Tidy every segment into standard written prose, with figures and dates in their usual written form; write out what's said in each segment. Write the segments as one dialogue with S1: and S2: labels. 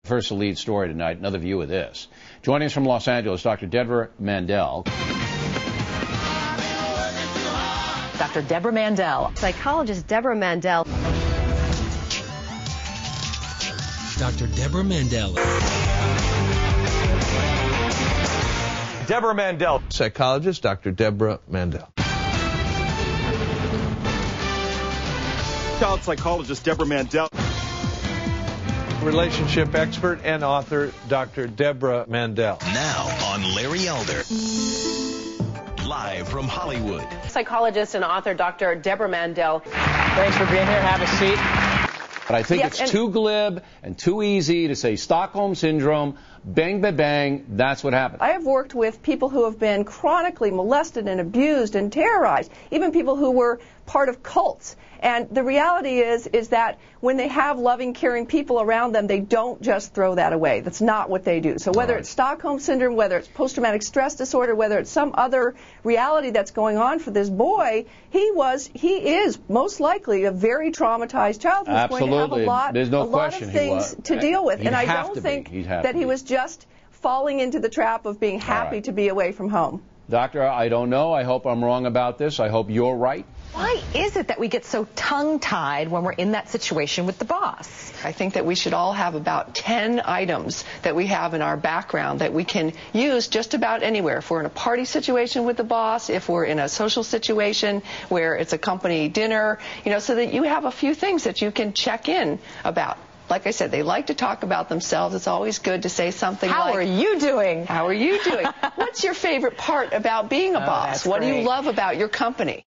S1: First, the lead story tonight, another view of this. Joining us from Los Angeles, Dr. Debra Mandel.
S2: Dr. Debra Mandel.
S3: Psychologist Debra Mandel.
S4: Dr. Debra Mandel.
S5: Debra Mandel.
S6: Psychologist Dr. Debra Mandel.
S5: Child psychologist Debra Mandel.
S6: Relationship expert and author Dr. Debra Mandel.
S4: Now on Larry Elder. Live from Hollywood.
S2: Psychologist and author Dr. Debra Mandel. Thanks for being here. Have a seat.
S1: But I think it's too glib and too easy to say Stockholm Syndrome, bang, bang, bang, that's what happened.
S7: I have worked with people who have been chronically molested and abused and terrorized, even people who were part of cults. And the reality is that when they have loving, caring people around them, they don't just throw that away. That's not what they do. So whether it's Stockholm Syndrome, whether it's post-traumatic stress disorder, whether it's some other reality that's going on for this boy, he is most likely a very traumatized child who's going to have a lot of things to deal with. And I don't think that he was just falling into the trap of being happy to be away from home.
S1: Doctor, I don't know. I hope I'm wrong about this. I hope you're right.
S2: Why is it that we get so tongue-tied when we're in that situation with the boss?
S7: I think that we should all have about 10 items that we have in our background that we can use just about anywhere. If we're in a party situation with the boss, if we're in a social situation where it's a company dinner, so that you have a few things that you can check in about. Like I said, they like to talk about themselves. It's always good to say something like,
S2: How are you doing?
S7: How are you doing? What's your favorite part about being a boss? What do you love about your company?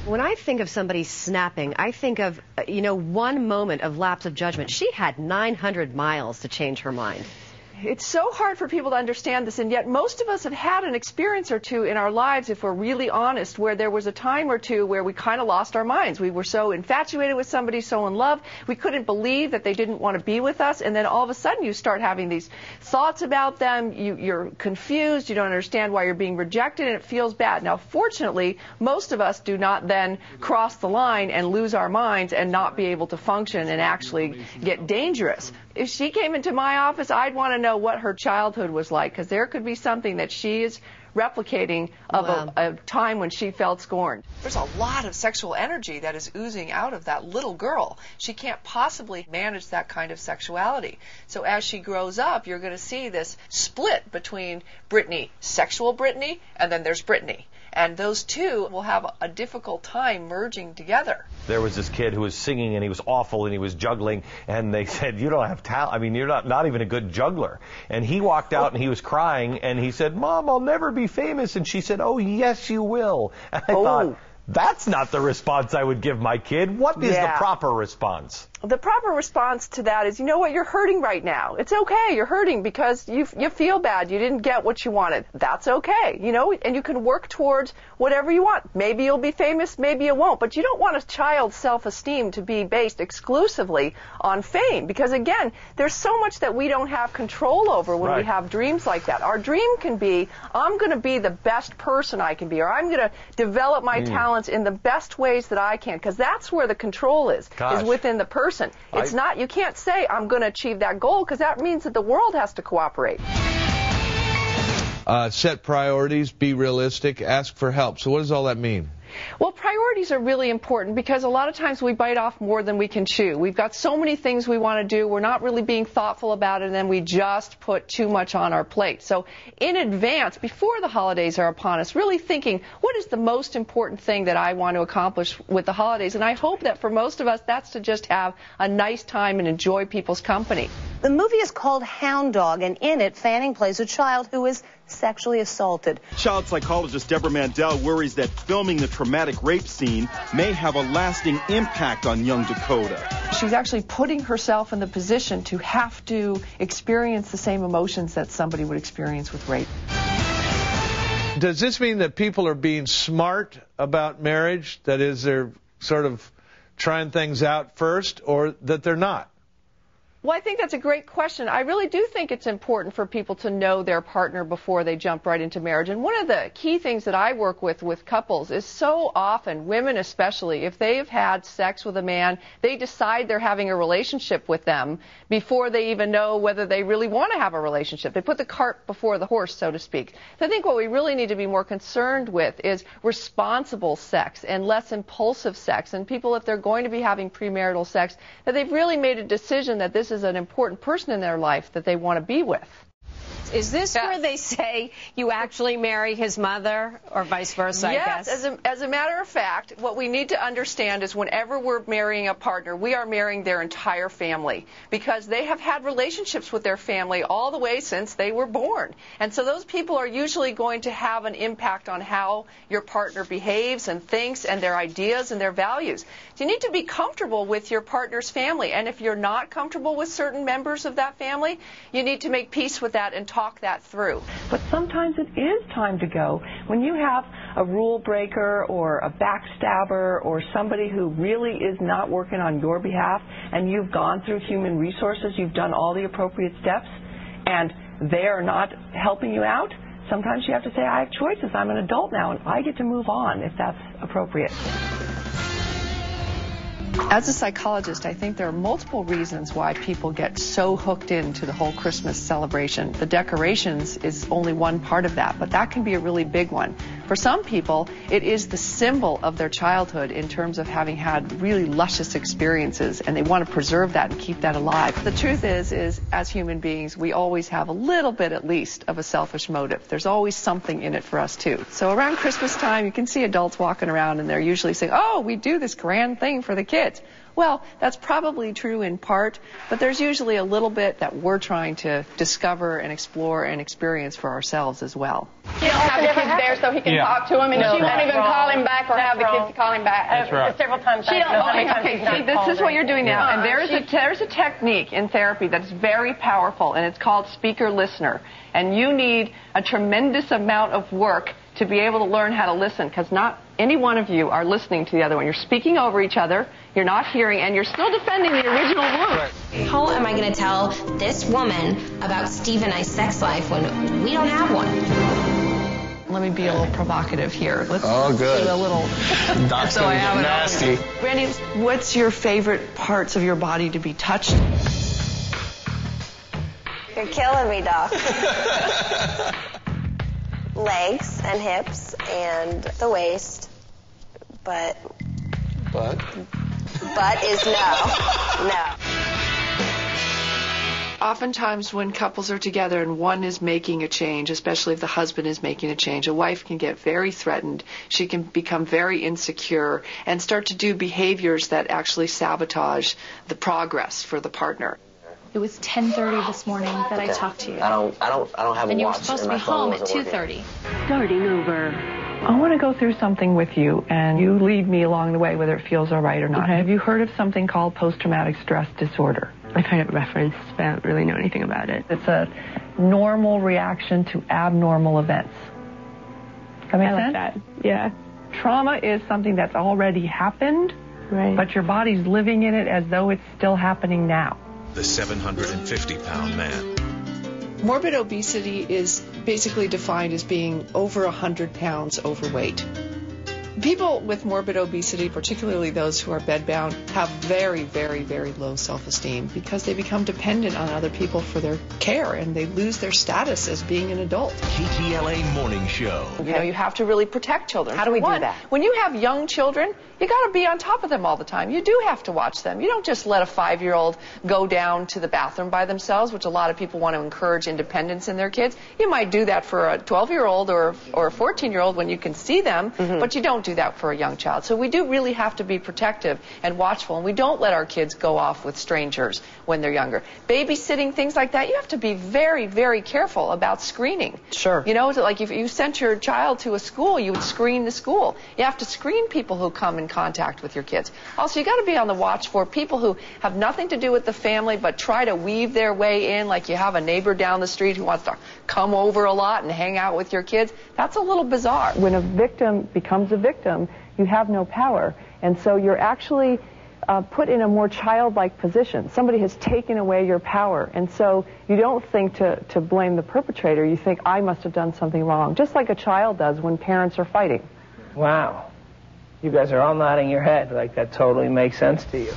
S3: When I think of somebody snapping, I think of, one moment of lapse of judgment. She had 900 miles to change her mind.
S7: It's so hard for people to understand this, and yet most of us have had an experience or two in our lives, if we're really honest, where there was a time or two where we kind of lost our minds. We were so infatuated with somebody, so in love, we couldn't believe that they didn't want to be with us, and then all of a sudden you start having these thoughts about them, you're confused, you don't understand why you're being rejected, and it feels bad. Now, fortunately, most of us do not then cross the line and lose our minds and not be able to function and actually get dangerous. If she came into my office, I'd want to know what her childhood was like, because there could be something that she is replicating of a time when she felt scorned. There's a lot of sexual energy that is oozing out of that little girl. She can't possibly manage that kind of sexuality. So as she grows up, you're going to see this split between Brittany, sexual Brittany, and then there's Brittany. And those two will have a difficult time merging together.
S5: There was this kid who was singing and he was awful and he was juggling, and they said, you don't have talent. I mean, you're not even a good juggler. And he walked out and he was crying and he said, Mom, I'll never be famous. And she said, oh, yes, you will. And I thought, that's not the response I would give my kid. What is the proper response?
S7: The proper response to that is, you know what, you're hurting right now. It's okay, you're hurting because you feel bad, you didn't get what you wanted. That's okay, and you can work towards whatever you want. Maybe you'll be famous, maybe you won't, but you don't want a child's self-esteem to be based exclusively on fame, because again, there's so much that we don't have control over when we have dreams like that. Our dream can be, I'm going to be the best person I can be, or I'm going to develop my talents in the best ways that I can, because that's where the control is within the person. It's not, you can't say, I'm going to achieve that goal, because that means that the world has to cooperate.
S6: Set priorities, be realistic, ask for help. So what does all that mean?
S7: Well, priorities are really important because a lot of times we bite off more than we can chew. We've got so many things we want to do. We're not really being thoughtful about it, and then we just put too much on our plate. So in advance, before the holidays are upon us, really thinking, what is the most important thing that I want to accomplish with the holidays? And I hope that for most of us, that's to just have a nice time and enjoy people's company.
S3: The movie is called Hound Dog, and in it, Fanning plays a child who is sexually assaulted.
S5: Child psychologist Debra Mandel worries that filming the traumatic rape scene may have a lasting impact on young Dakota.
S7: She's actually putting herself in the position to have to experience the same emotions that somebody would experience with rape.
S6: Does this mean that people are being smart about marriage? That is, they're sort of trying things out first, or that they're not?
S7: Well, I think that's a great question. I really do think it's important for people to know their partner before they jump right into marriage. And one of the key things that I work with couples is so often, women especially, if they have had sex with a man, they decide they're having a relationship with them before they even know whether they really want to have a relationship. They put the cart before the horse, so to speak. So I think what we really need to be more concerned with is responsible sex and less impulsive sex. And people, if they're going to be having premarital sex, that they've really made a decision that this is an important person in their life that they want to be with.
S8: Is this where they say you actually marry his mother, or vice versa,
S7: yes,
S8: I guess?
S7: as a matter of fact, what we need to understand is whenever we're marrying a partner, we are marrying their entire family, because they have had relationships with their family all the way since they were born. And so those people are usually going to have an impact on how your partner behaves and thinks and their ideas and their values. So you need to be comfortable with your partner's family. And if you're not comfortable with certain members of that family, you need to make peace with that and talk that through.
S9: But sometimes it is time to go. When you have a rule breaker or a backstabber or somebody who really is not working on your behalf, and you've gone through human resources, you've done all the appropriate steps, and they are not helping you out, sometimes you have to say, I have choices. I'm an adult now, and I get to move on if that's appropriate.
S7: As a psychologist, I think there are multiple reasons why people get so hooked into the whole Christmas celebration. The decorations is only one part of that, but that can be a really big one. For some people, it is the symbol of their childhood in terms of having had really luscious experiences, and they want to preserve that and keep that alive. The truth is as human beings, we always have a little bit, at least, of a selfish motive. There's always something in it for us, too. So around Christmas time, you can see adults walking around, and they're usually saying, oh, we do this grand thing for the kids. Well, that's probably true in part, but there's usually a little bit that we're trying to discover and explore and experience for ourselves as well.
S10: She don't have the kids there so he can talk to them, and she won't even call him back or have the kids call him back.
S5: That's right.
S10: Several times.
S7: Okay, see, this is what you're doing now. And there's a technique in therapy that's very powerful, and it's called speaker listener. And you need a tremendous amount of work to be able to learn how to listen, because not any one of you are listening to the other one. You're speaking over each other, you're not hearing, and you're still defending the original rule.
S11: Right. How am I going to tell this woman about Steve and I's sex life when we don't have one?
S7: Let me be a little provocative here. Let's
S12: good.
S7: do a little.
S12: Doc's so gonna get nasty.
S7: Randy, what's your favorite parts of your body to be touched?
S13: You're killing me, Doc. Legs and hips and the waist, but is no.
S7: Oftentimes when couples are together and one is making a change, especially if the husband is making a change, a wife can get very threatened. She can become very insecure and start to do behaviors that actually sabotage the progress for the partner.
S14: It was 10:30 this morning that I talked to you.
S12: I don't have a watch.
S14: And you were supposed to be home at 2:30.
S9: Starting over. I want to go through something with you, and you lead me along the way, whether it feels all right or not. Have you heard of something called post-traumatic stress disorder?
S15: I've heard it referenced, but I don't really know anything about it.
S9: It's a normal reaction to abnormal events. That make sense?
S15: Like that. Yeah.
S9: Trauma is something that's already happened,
S15: right,
S9: but your body's living in it as though it's still happening now.
S4: The 750-pound man.
S7: Morbid obesity is basically defined as being over 100 pounds overweight. People with morbid obesity, particularly those who are bedbound, have very, very, very low self-esteem because they become dependent on other people for their care, and they lose their status as being an adult.
S4: KTLA Morning Show.
S7: You know, you have to really protect children.
S3: How do we do that?
S7: When you have young children, you got to be on top of them all the time. You do have to watch them. You don't just let a 5-year-old go down to the bathroom by themselves, which a lot of people want to encourage independence in their kids. You might do that for a 12-year-old or a 14-year-old when you can see them, but you don't do that for a young child. So we do really have to be protective and watchful, and we don't let our kids go off with strangers when they're younger. Babysitting, things like that, you have to be very, very careful about screening.
S3: Sure.
S7: You know, like if you sent your child to a school, you would screen the school. You have to screen people who come in contact with your kids. Also, you got to be on the watch for people who have nothing to do with the family but try to weave their way in, like you have a neighbor down the street who wants to come over a lot and hang out with your kids. That's a little bizarre.
S9: When a victim becomes a victim, you have no power. And so you're actually put in a more childlike position. Somebody has taken away your power, and so you don't think to blame the perpetrator. You think, I must have done something wrong, just like a child does when parents are fighting.
S16: Wow. You guys are all nodding your head like that totally makes sense to you.